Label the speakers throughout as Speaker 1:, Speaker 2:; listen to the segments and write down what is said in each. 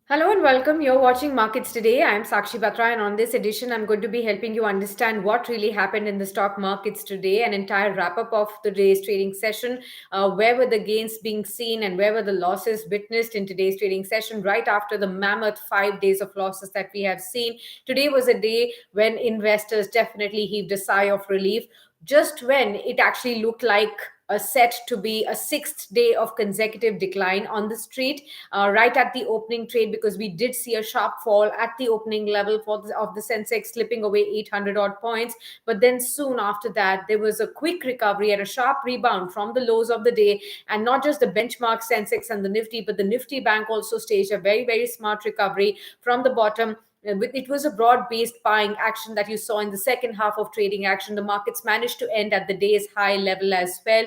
Speaker 1: Hello and welcome. You're watching Markets Today. I'm Sakshi Batra, and on this edition, I'm going to be helping you understand what really happened in the stock markets today, an entire wrap up of today's trading session. Where were the gains being seen and where were the losses witnessed in today's trading session right after the mammoth 5 days of losses that we have seen? Today was a day when investors definitely heaved a sigh of relief, just when it actually looked like set to be a sixth day of consecutive decline on the street right at the opening trade, because we did see a sharp fall at the opening level of the Sensex, slipping away 800 odd points. But then soon after that, there was a quick recovery and a sharp rebound from the lows of the day. And not just the benchmark Sensex and the Nifty, but the Nifty Bank also staged a very, very smart recovery from the bottom. It was a broad based buying action that you saw in the second half of trading action. The markets managed to end at the day's high level as well.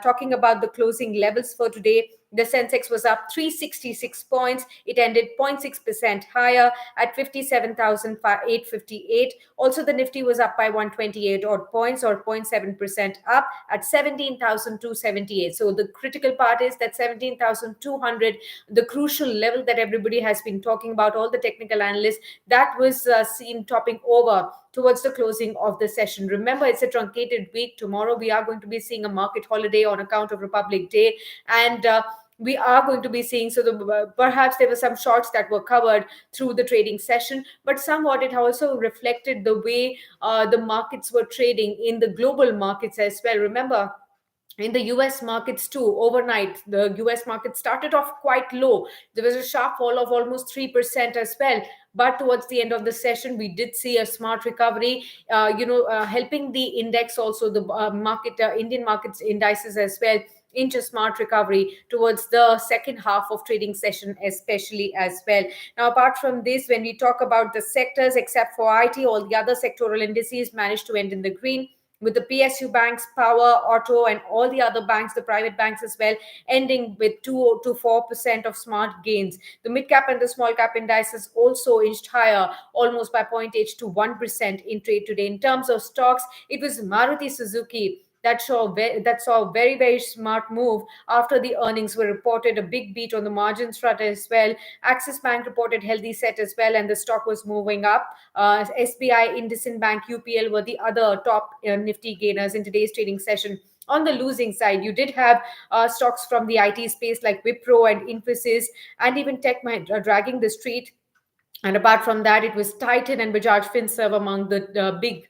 Speaker 1: Talking about the closing levels for today, the Sensex was up 366 points. It ended 0.6% higher at 57,858. Also, the Nifty was up by 128 odd points, or 0.7% up at 17,278. So the critical part is that 17,200, the crucial level that everybody has been talking about, all the technical analysts, that was seen topping over towards the closing of the session. Remember, it's a truncated week. Tomorrow, we are going to be seeing a market holiday on account of Republic Day. And we are going to be seeing, perhaps there were some shorts that were covered through the trading session, but somewhat it also reflected the way the markets were trading in the global markets as well. Remember, in the US markets too, overnight, the US market started off quite low. There was a sharp fall of almost 3% as well. But towards the end of the session, we did see a smart recovery, helping the index, also the Indian markets indices as well, inch a smart recovery towards the second half of trading session, especially as well. Now, apart from this, when we talk about the sectors, except for IT, all the other sectoral indices managed to end in the green, with the PSU banks, power, auto, and all the other banks, the private banks as well, ending with 2 to 4% of smart gains. The mid cap and the small cap indices also inched higher, almost by 0.8 to 1% in trade today. In terms of stocks, it was Maruti Suzuki that saw a very, very smart move after the earnings were reported, a big beat on the margins front as well. Axis Bank reported healthy set as well, and the stock was moving up. SBI, IndusInd Bank, UPL were the other top Nifty gainers in today's trading session. On the losing side, you did have stocks from the IT space like Wipro and Infosys, and even Tech Mahindra dragging the street. And apart from that, it was Titan and Bajaj Finserv among the big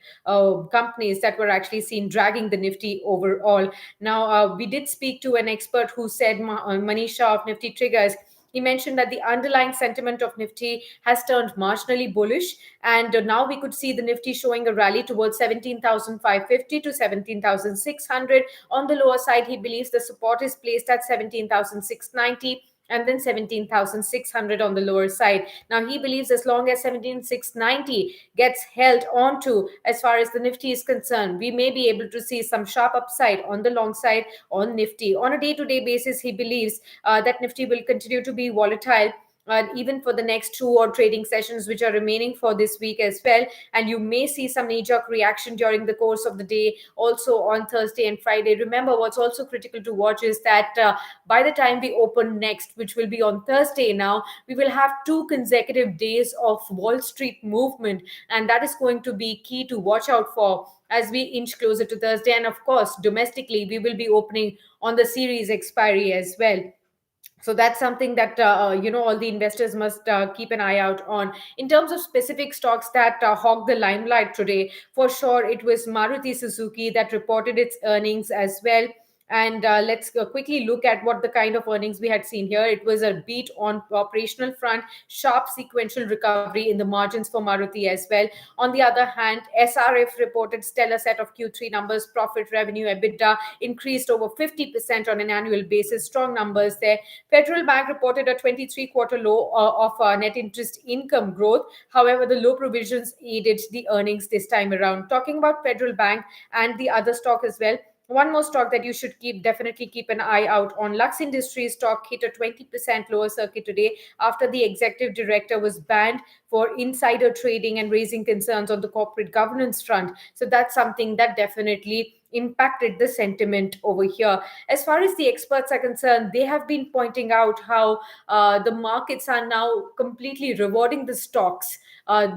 Speaker 1: companies that were actually seen dragging the Nifty overall. Now, we did speak to an expert who said, Manisha of Nifty Triggers. He mentioned that the underlying sentiment of Nifty has turned marginally bullish, and now we could see the Nifty showing a rally towards 17,550 to 17,600. On the lower side, he believes the support is placed at 17,690, and then 17,600 on the lower side. Now, he believes as long as 17,690 gets held onto as far as the Nifty is concerned, we may be able to see some sharp upside on the long side on Nifty. On a day to day basis, he believes that Nifty will continue to be volatile, even for the next two or trading sessions which are remaining for this week as well. And you may see some knee jerk reaction during the course of the day, also on Thursday and Friday. Remember, what's also critical to watch is that by the time we open next, which will be on Thursday now, we will have two consecutive days of Wall Street movement. And that is going to be key to watch out for as we inch closer to Thursday. And of course, domestically, we will be opening on the series expiry as well. So that's something that all the investors must keep an eye out on. In terms of specific stocks that hogged the limelight today, for sure it was Maruti Suzuki that reported its earnings as well. And let's quickly look at what the kind of earnings we had seen here. It was a beat on operational front, sharp sequential recovery in the margins for Maruti as well. On the other hand, SRF reported stellar set of Q3 numbers. Profit, revenue, EBITDA increased over 50% on an annual basis. Strong numbers there. Federal Bank reported a 23-quarter low of net interest income growth. However, the low provisions aided the earnings this time around. Talking about Federal Bank and the other stock as well, one more stock that you should definitely keep an eye out on. Lux Industries stock hit a 20% lower circuit today after the executive director was banned for insider trading and raising concerns on the corporate governance front. So that's something that definitely impacted the sentiment over here. As far as the experts are concerned, they have been pointing out how the markets are now completely rewarding the stocks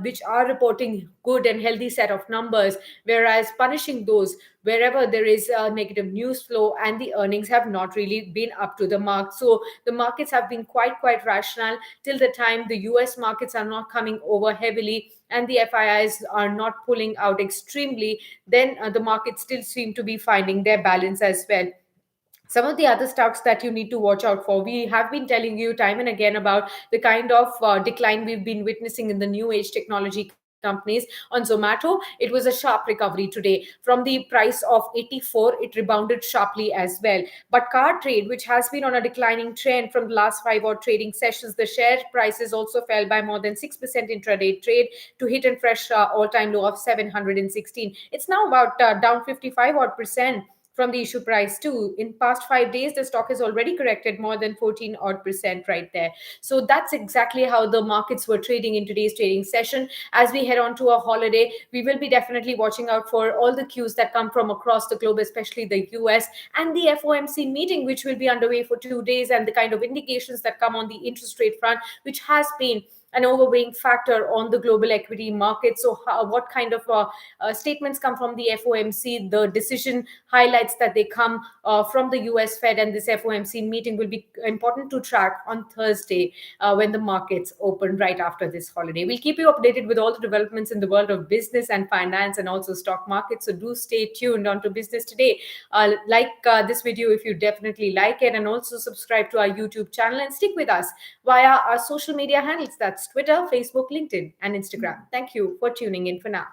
Speaker 1: which are reporting good and healthy set of numbers, whereas punishing those wherever there is a negative news flow and the earnings have not really been up to the mark. So the markets have been quite rational till the time the US markets are not coming over heavily and the FIIs are not pulling out extremely, then the markets still seem to be finding their balance as well. Some of the other stocks that you need to watch out for, we have been telling you time and again about the kind of decline we've been witnessing in the new age technology companies. On Zomato, it was a sharp recovery today from the price of 84. It rebounded sharply as well. But car trade, which has been on a declining trend from the last five odd trading sessions, the share prices also fell by more than 6% intraday trade to hit a fresh all-time low of 716. It's now about down 55 odd percent from the issue price too. In past 5 days, the stock has already corrected more than 14 odd percent right there. So that's exactly how the markets were trading in today's trading session. As we head on to a holiday, we will be definitely watching out for all the cues that come from across the globe, especially the US and the FOMC meeting, which will be underway for 2 days, and the kind of indications that come on the interest rate front, which has been an overweighing factor on the global equity market. So, what kind of statements come from the FOMC? The decision highlights that they come from the US Fed, and this FOMC meeting will be important to track on Thursday when the markets open right after this holiday. We'll keep you updated with all the developments in the world of business and finance and also stock market. So, do stay tuned on to Business Today. Like this video if you definitely like it, and also subscribe to our YouTube channel and stick with us via our social media handles. That's Twitter, Facebook, LinkedIn, and Instagram. Thank you for tuning in for now.